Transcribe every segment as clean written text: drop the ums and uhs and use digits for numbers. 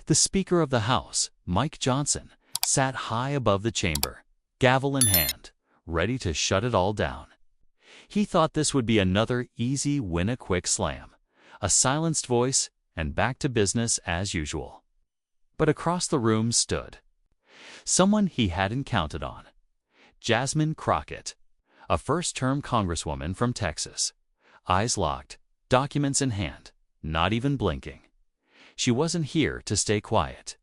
The Speaker of the House, Mike Johnson, sat high above the chamber, gavel in hand, ready to shut it all down. He thought this would be another easy win-a-quick slam, a silenced voice, and back to business as usual. But across the room stood someone he hadn't counted on. Jasmine Crockett, a first-term Congresswoman from Texas. Eyes locked, documents in hand, not even blinking. She wasn't here to stay quiet.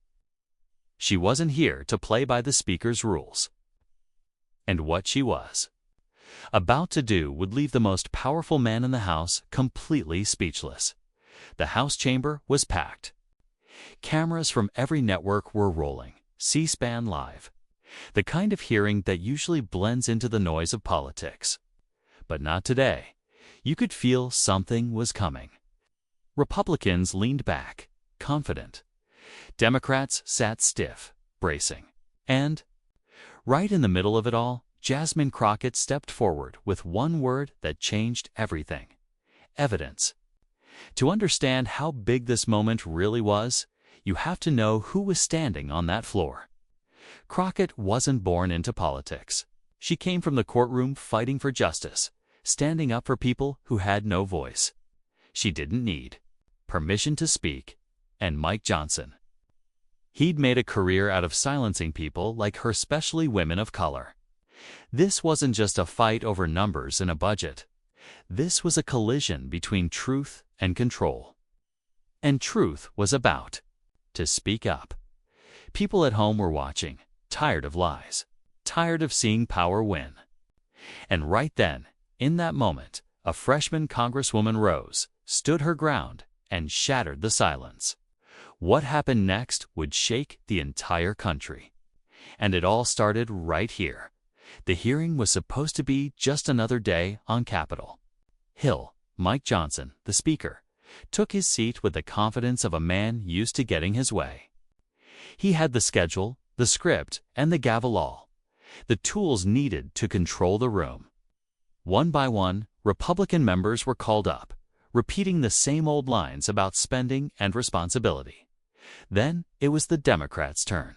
She wasn't here to play by the Speaker's rules. And what she was about to do would leave the most powerful man in the House completely speechless. The House chamber was packed. Cameras from every network were rolling, C-SPAN live. The kind of hearing that usually blends into the noise of politics. But not today. You could feel something was coming. Republicans leaned back, confident. Democrats sat stiff, bracing. And, right in the middle of it all, Jasmine Crockett stepped forward with one word that changed everything: evidence. To understand how big this moment really was, you have to know who was standing on that floor. Crockett wasn't born into politics. She came from the courtroom fighting for justice, standing up for people who had no voice. She didn't need permission to speak, and Mike Johnson. He'd made a career out of silencing people like her, especially women of color. This wasn't just a fight over numbers and a budget. This was a collision between truth and control. And truth was about to speak up. People at home were watching, tired of lies, tired of seeing power win. And right then, in that moment, a freshman Congresswoman rose, stood her ground, and shattered the silence. What happened next would shake the entire country. And it all started right here. The hearing was supposed to be just another day on Capitol Hill. Mike Johnson, the Speaker, took his seat with the confidence of a man used to getting his way. He had the schedule, the script, and the gavel, all the tools needed to control the room. One by one, Republican members were called up, repeating the same old lines about spending and responsibility. Then it was the Democrats' turn.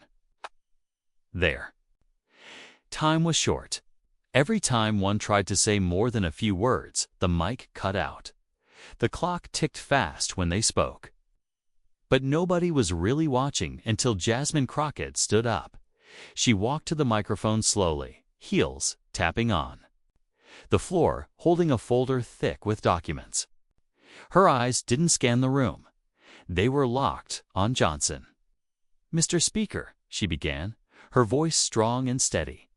Their time was short. Every time one tried to say more than a few words, the mic cut out. The clock ticked fast when they spoke. But nobody was really watching until Jasmine Crockett stood up. She walked to the microphone slowly, heels tapping on the floor, holding a folder thick with documents. Her eyes didn't scan the room. They were locked on Johnson. "Mr. Speaker," she began, her voice strong and steady,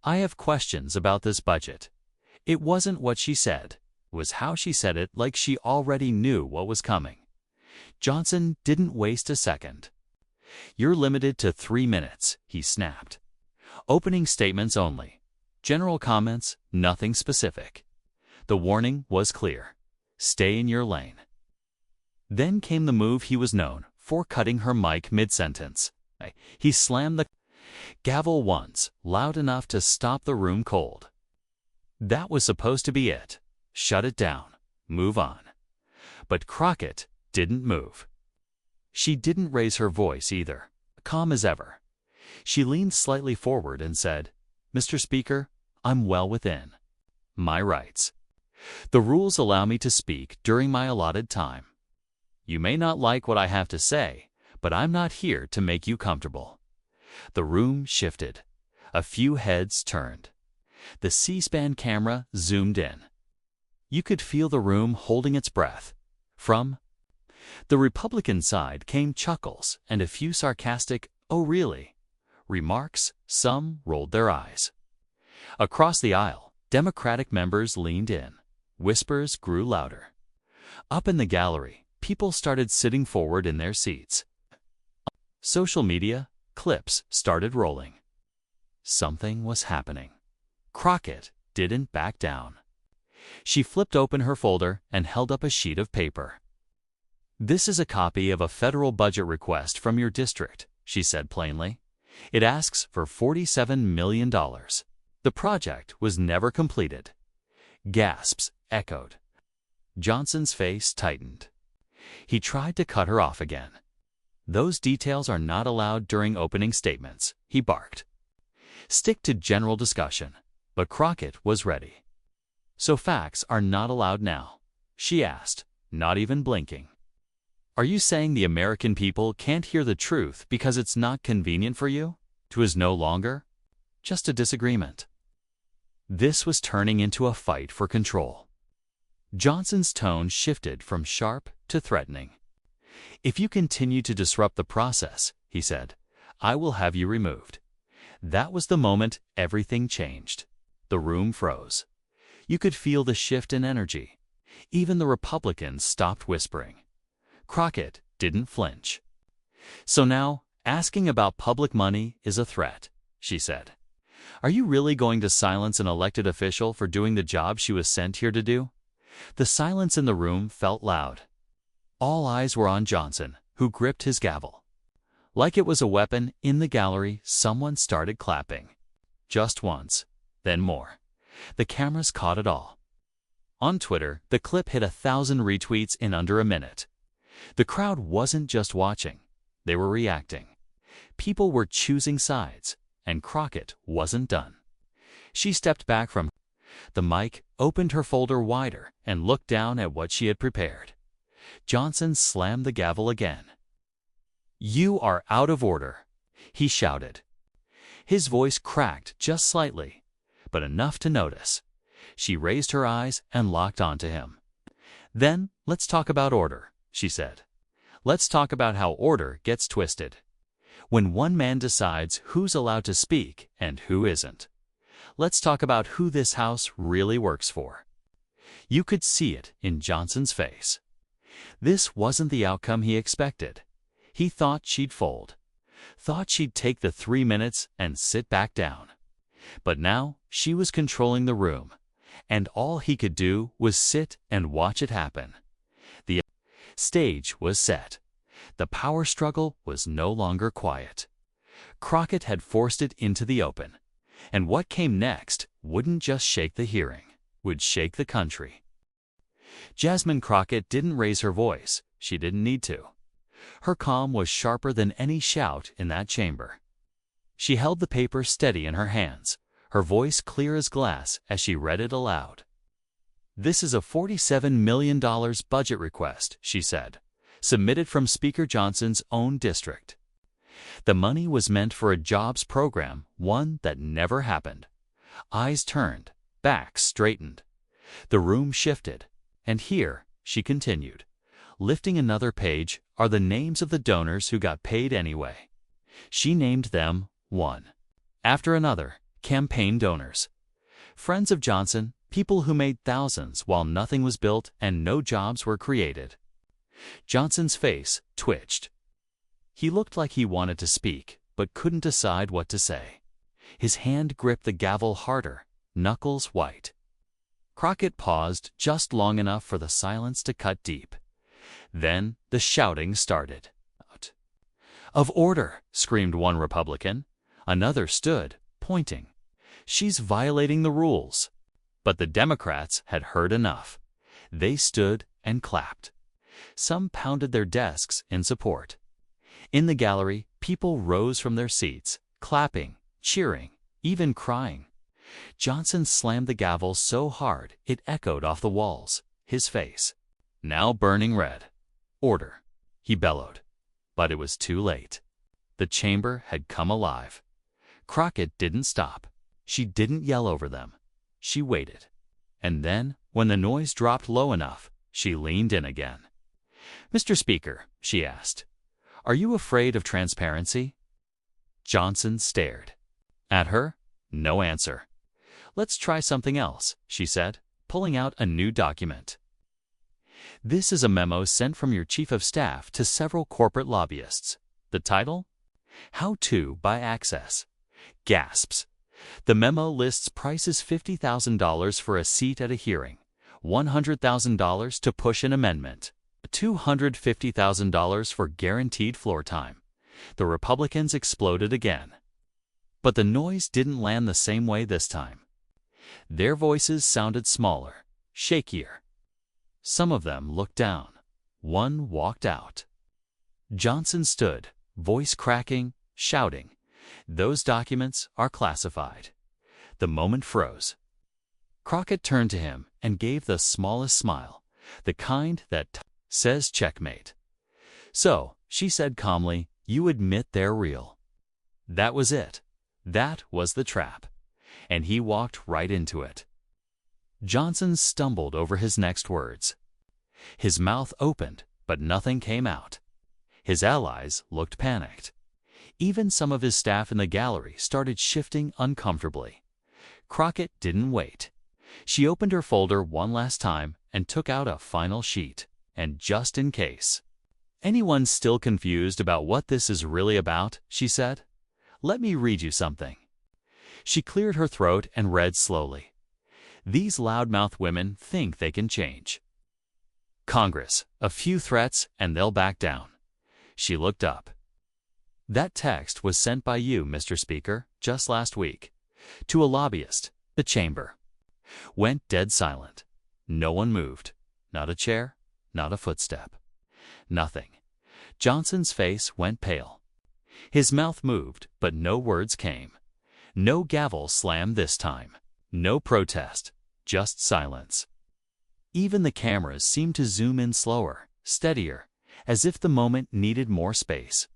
"I have questions about this budget." It wasn't what she said. It was how she said it, like she already knew what was coming. Johnson didn't waste a second. "You're limited to 3 minutes," he snapped. "Opening statements only. General comments, nothing specific." The warning was clear. Stay in your lane. Then came the move he was known for, cutting her mic mid-sentence. He slammed the gavel once, loud enough to stop the room cold. That was supposed to be it. Shut it down. Move on. But Crockett didn't move. She didn't raise her voice either, calm as ever. She leaned slightly forward and said, "Mr. Speaker, I'm well within my rights. The rules allow me to speak during my allotted time. You may not like what I have to say, but I'm not here to make you comfortable." The room shifted. A few heads turned. The C-SPAN camera zoomed in. You could feel the room holding its breath. From the Republican side came chuckles and a few sarcastic, "Oh really?" remarks. Some rolled their eyes. Across the aisle, Democratic members leaned in. Whispers grew louder. Up in the gallery, people started sitting forward in their seats. Social media clips started rolling. Something was happening. Crockett didn't back down. She flipped open her folder and held up a sheet of paper. "This is a copy of a federal budget request from your district," she said plainly. "It asks for $47 million. The project was never completed." Gasps echoed. Johnson's face tightened. He tried to cut her off again. Those details are not allowed during opening statements, he barked. Stick to general discussion. But Crockett was ready. So facts are not allowed now? She asked, not even blinking. Are you saying the American people can't hear the truth because it's not convenient for you? It was no longer just a disagreement. This was turning into a fight for control. Johnson's tone shifted from sharp to threatening. If you continue to disrupt the process, he said, I will have you removed. That was the moment everything changed. The room froze. You could feel the shift in energy. Even the Republicans stopped whispering. Crockett didn't flinch. So now, asking about public money is a threat, she said. Are you really going to silence an elected official for doing the job she was sent here to do? The silence in the room felt loud. All eyes were on Johnson, who gripped his gavel. Like it was a weapon, in the gallery, someone started clapping. Just once, then more. The cameras caught it all. On Twitter, the clip hit 1,000 retweets in under a minute. The crowd wasn't just watching, they were reacting. People were choosing sides, and Crockett wasn't done. She stepped back from the mic, opened her folder wider, and looked down at what she had prepared. Johnson slammed the gavel again. You are out of order, he shouted. His voice cracked just slightly, but enough to notice. She raised her eyes and locked onto him. Then, let's talk about order, she said. Let's talk about how order gets twisted. When one man decides who's allowed to speak and who isn't. Let's talk about who this house really works for. You could see it in Johnson's face. This wasn't the outcome he expected. He thought she'd fold. Thought she'd take the 3 minutes and sit back down. But now she was controlling the room, and all he could do was sit and watch it happen. The stage was set. The power struggle was no longer quiet. Crockett had forced it into the open, and what came next wouldn't just shake the hearing, would shake the country. Jasmine Crockett didn't raise her voice. She didn't need to. Her calm was sharper than any shout in that chamber. She held the paper steady in her hands, her voice clear as glass as she read it aloud. This is a $47 million budget request, she said, submitted from Speaker Johnson's own district. The money was meant for a jobs program, one that never happened. Eyes turned, backs straightened. The room shifted, and here, she continued, lifting another page, are the names of the donors who got paid anyway. She named them, one after another, campaign donors. Friends of Johnson, people who made thousands while nothing was built and no jobs were created. Johnson's face twitched. He looked like he wanted to speak, but couldn't decide what to say. His hand gripped the gavel harder, knuckles white. Crockett paused just long enough for the silence to cut deep. Then the shouting started. Of order, screamed one Republican. Another stood, pointing. She's violating the rules. But the Democrats had heard enough. They stood and clapped. Some pounded their desks in support. In the gallery, people rose from their seats, clapping, cheering, even crying. Johnson slammed the gavel so hard it echoed off the walls, his face now burning red. Order, he bellowed. But it was too late. The chamber had come alive. Crockett didn't stop. She didn't yell over them. She waited. And then, when the noise dropped low enough, she leaned in again. Mr. Speaker, she asked, are you afraid of transparency? Johnson stared. At her, no answer. Let's try something else, she said, pulling out a new document. This is a memo sent from your chief of staff to several corporate lobbyists. The title? How to Buy Access. Gasps. The memo lists prices $50,000 for a seat at a hearing, $100,000 to push an amendment, $250,000 for guaranteed floor time. The Republicans exploded again. But the noise didn't land the same way this time. Their voices sounded smaller, shakier. Some of them looked down. One walked out. Johnson stood, voice cracking, shouting, "Those documents are classified." The moment froze. Crockett turned to him and gave the smallest smile, the kind that says checkmate. "So," she said calmly, "you admit they're real." That was it. That was the trap. And he walked right into it. Johnson stumbled over his next words. His mouth opened, but nothing came out. His allies looked panicked. Even some of his staff in the gallery started shifting uncomfortably. Crockett didn't wait. She opened her folder one last time and took out a final sheet. And just in case anyone's still confused about what this is really about, she said, "Let me read you something." She cleared her throat and read slowly. "These loudmouth women think they can change Congress. A few threats and they'll back down." She looked up. "That text was sent by you, Mr. Speaker, just last week, to a lobbyist." The chamber went dead silent. No one moved. Not a chair, not a footstep. Nothing. Johnson's face went pale. His mouth moved, but no words came. No gavel slammed this time. No protest, just silence. Even the cameras seemed to zoom in slower, steadier, as if the moment needed more space.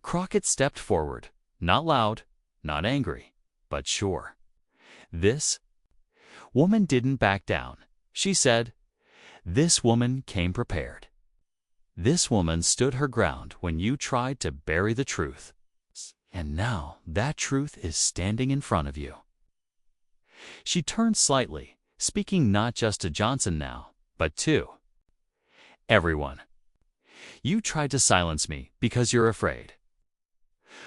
Crockett stepped forward, not loud, not angry, but sure. This woman didn't back down, she said. This woman came prepared. This woman stood her ground when you tried to bury the truth. And now that truth is standing in front of you. She turned slightly, speaking not just to Johnson now, but to everyone. You tried to silence me because you're afraid.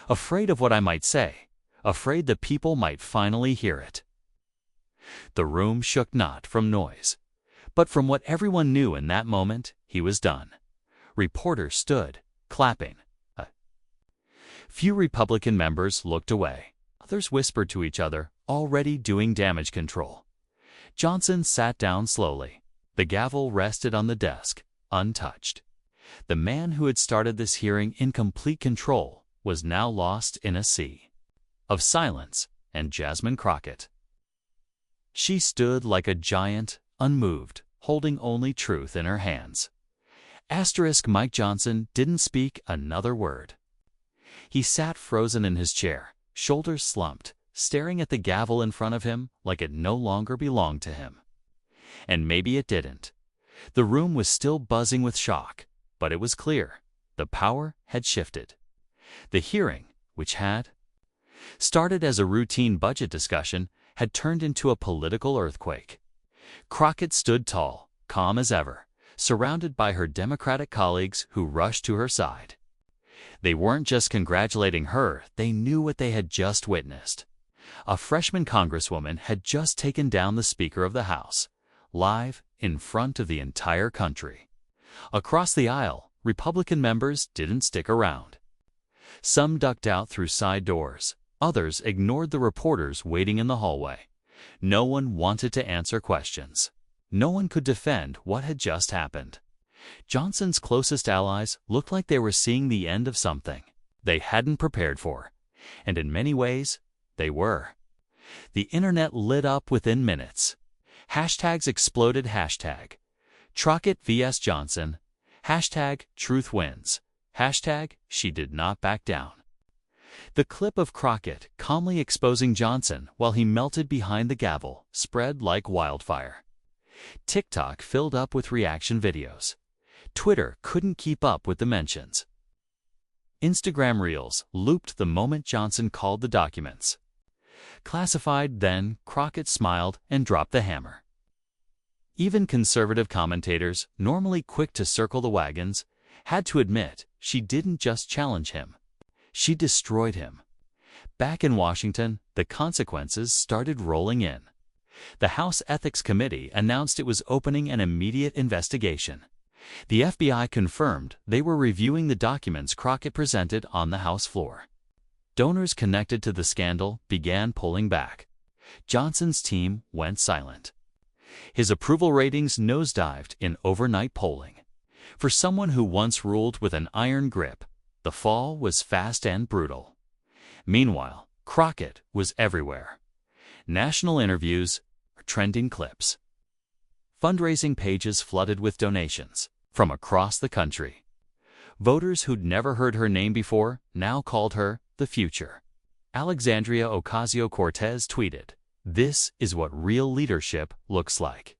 Afraid of what I might say, afraid the people might finally hear it. The room shook not from noise, but from what everyone knew in that moment. He was done. Reporters stood, clapping. Few Republican members looked away. Others whispered to each other, already doing damage control. Johnson sat down slowly. The gavel rested on the desk, untouched. The man who had started this hearing in complete control was now lost in a sea of silence and Jasmine Crockett. She stood like a giant, unmoved, holding only truth in her hands. Mike Johnson didn't speak another word. He sat frozen in his chair, shoulders slumped, staring at the gavel in front of him like it no longer belonged to him. And maybe it didn't. The room was still buzzing with shock, but it was clear. The power had shifted. The hearing, which had started as a routine budget discussion, had turned into a political earthquake. Crockett stood tall, calm as ever, surrounded by her Democratic colleagues who rushed to her side. They weren't just congratulating her, they knew what they had just witnessed. A freshman Congresswoman had just taken down the Speaker of the House, live in front of the entire country. Across the aisle, Republican members didn't stick around. Some ducked out through side doors. Others ignored the reporters waiting in the hallway. No one wanted to answer questions. No one could defend what had just happened. Johnson's closest allies looked like they were seeing the end of something they hadn't prepared for. And in many ways, they were. The internet lit up within minutes. Hashtags exploded. Hashtag Crockett vs. Johnson. Hashtag Truth Wins. Hashtag She Did Not Back Down. The clip of Crockett calmly exposing Johnson while he melted behind the gavel spread like wildfire. TikTok filled up with reaction videos. Twitter couldn't keep up with the mentions. Instagram Reels looped the moment Johnson called the documents classified. Then Crockett smiled and dropped the hammer. Even conservative commentators, normally quick to circle the wagons, had to admit she didn't just challenge him. She destroyed him. Back in Washington, the consequences started rolling in. The House Ethics Committee announced it was opening an immediate investigation. The FBI confirmed they were reviewing the documents Crockett presented on the House floor. Donors connected to the scandal began pulling back. Johnson's team went silent. His approval ratings nosedived in overnight polling. For someone who once ruled with an iron grip, the fall was fast and brutal. Meanwhile, Crockett was everywhere. National interviews, trending clips. Fundraising pages flooded with donations from across the country. Voters who'd never heard her name before now called her the future. Alexandria Ocasio-Cortez tweeted, "This is what real leadership looks like."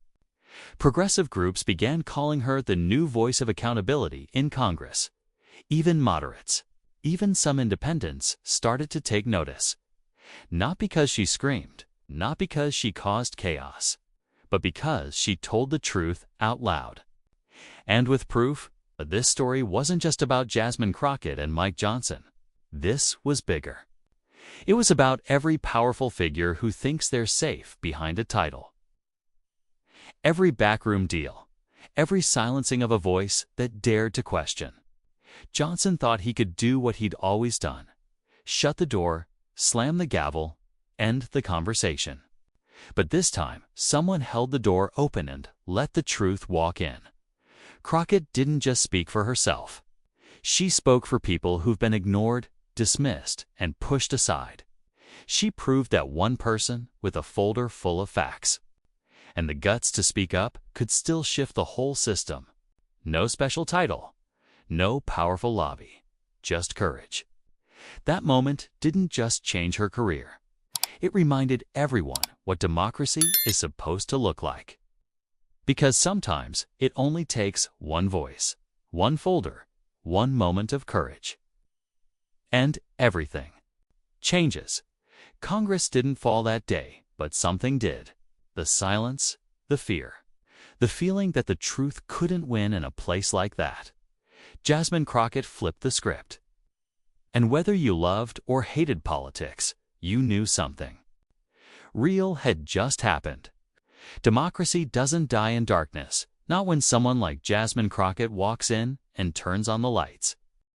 Progressive groups began calling her the new voice of accountability in Congress. Even moderates, even some independents started to take notice. Not because she screamed, not because she caused chaos, but because she told the truth out loud. And with proof, this story wasn't just about Jasmine Crockett and Mike Johnson. This was bigger. It was about every powerful figure who thinks they're safe behind a title. Every backroom deal, every silencing of a voice that dared to question. Johnson thought he could do what he'd always done: shut the door, slam the gavel, end the conversation. But this time, someone held the door open and let the truth walk in. Crockett didn't just speak for herself. She spoke for people who've been ignored, dismissed, and pushed aside. She proved that one person with a folder full of facts and the guts to speak up could still shift the whole system. No special title, no powerful lobby, just courage. That moment didn't just change her career. It reminded everyone what democracy is supposed to look like. Because sometimes it only takes one voice, one folder, one moment of courage. And everything changes. Congress didn't fall that day, but something did. The silence, the fear, the feeling that the truth couldn't win in a place like that. Jasmine Crockett flipped the script. And whether you loved or hated politics, you knew something real had just happened. Democracy doesn't die in darkness, not when someone like Jasmine Crockett walks in and turns on the lights.